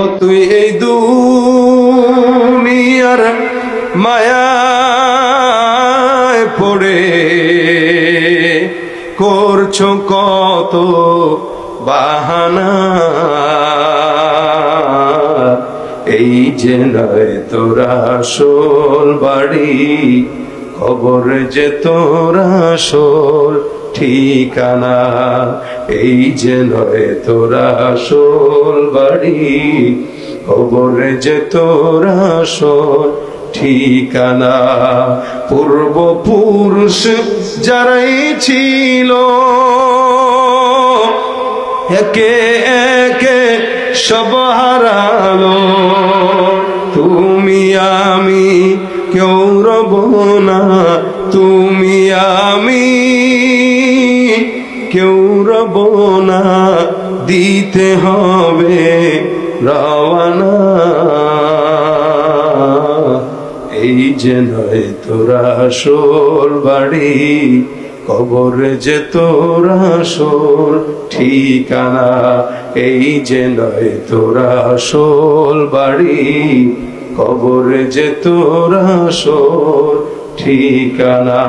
ও তুই এই দুনিয়ার মায়ায় পড়ে করছো কত বাহানা, এই যে নয় তোর আসল বাড়ি, খবর যে তোর আসল ঠিকানা। এই যে নয় তোর আসল বাড়ি, খবর যে তোর আসল ঠিকানা। পূর্বপুরুষ যারাই ছিল একে একে সব হারালো, তুমি আমি কেউ রব না, তুমি আমি কেউ রব না, দিতে হবে রওয়ানা। এই যে নয় তোর আসল বাড়ি, কবর যে তোর আসল ঠিকানা। এই যে নয় তোর আসল বাড়ি, কবর যে তোর আসল ঠিকানা।